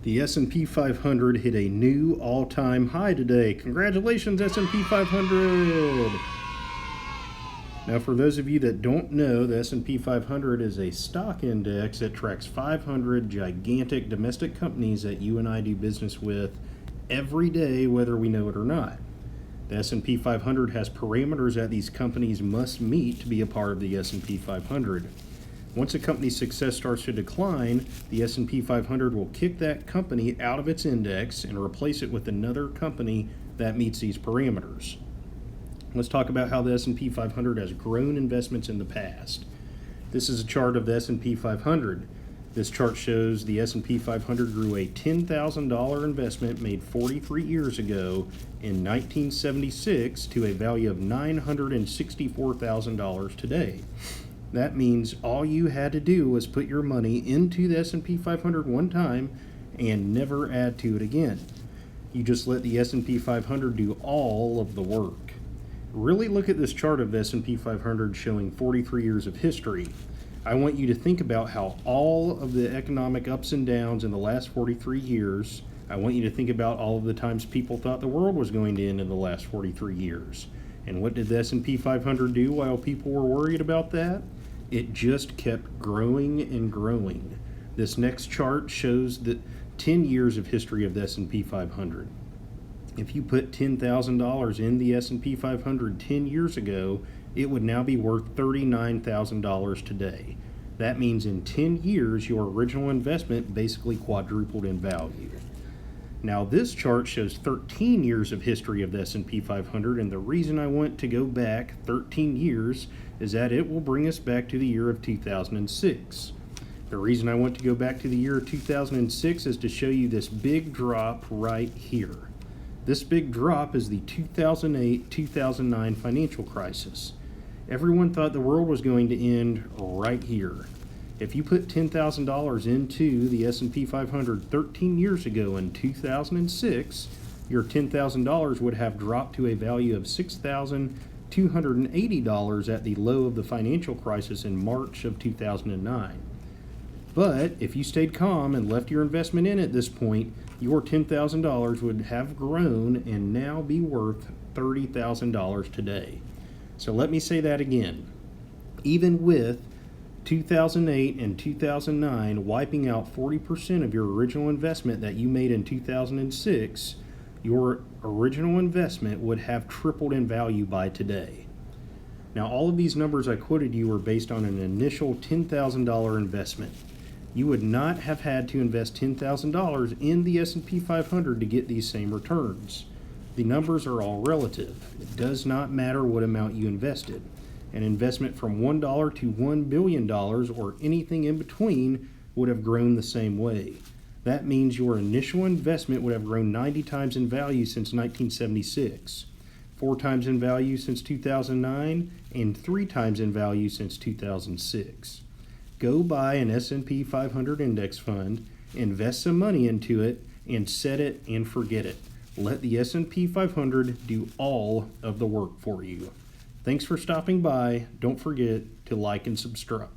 The S&P 500 hit a new all-time high today. Congratulations, S&P 500! Now, for those of you that don't know, the S&P 500 is a stock index that tracks 500 gigantic domestic companies that you and I do business with every day, whether we know it or not. The S&P 500 has parameters that these companies must meet to be a part of the S&P 500. Once a company's success starts to decline, the S&P 500 will kick that company out of its index and replace it with another company that meets these parameters. Let's talk about how the S&P 500 has grown investments in the past. This is a chart of the S&P 500. This chart shows the S&P 500 grew a $10,000 investment made 43 years ago in 1976 to a value of $964,000 today. That means all you had to do was put your money into the S&P 500 one time and never add to it again. You just let the S&P 500 do all of the work. Really look at this chart of the S&P 500 showing 43 years of history. I want you to think about how all of the economic ups and downs in the last 43 years, I want you to think about all of the times people thought the world was going to end in the last 43 years. And what did the S&P 500 do while people were worried about that? It just kept growing and growing. This next chart shows the 10 years of history of the S&P 500. If you put $10,000 in the S&P 500 10 years ago, it would now be worth $39,000 today. That means in 10 years, your original investment basically quadrupled in value. Now this chart shows 13 years of history of the S&P 500, and the reason I want to go back 13 years is that it will bring us back to the year of 2006. The reason I want to go back to the year of 2006 is to show you this big drop right here. This big drop is the 2008-2009 financial crisis. Everyone thought the world was going to end right here. If you put $10,000 into the S&P 500 13 years ago in 2006, your $10,000 would have dropped to a value of $6,280 at the low of the financial crisis in March of 2009. But if you stayed calm and left your investment in at this point, your $10,000 would have grown and now be worth $30,000 today. So let me say that again. Even with 2008 and 2009 wiping out 40% of your original investment that you made in 2006, your original investment would have tripled in value by today. Now, all of these numbers I quoted you were based on an initial $10,000 investment. You would not have had to invest $10,000 in the S&P 500 to get these same returns. The numbers are all relative. It does not matter what amount you invested. An investment from $1 to $1 billion or anything in between would have grown the same way. That means your initial investment would have grown 90 times in value since 1976, 4 times in value since 2009, and 3 times in value since 2006. Go buy an S&P 500 index fund, invest some money into it, and set it and forget it. Let the S&P 500 do all of the work for you. Thanks for stopping by. Don't forget to like and subscribe.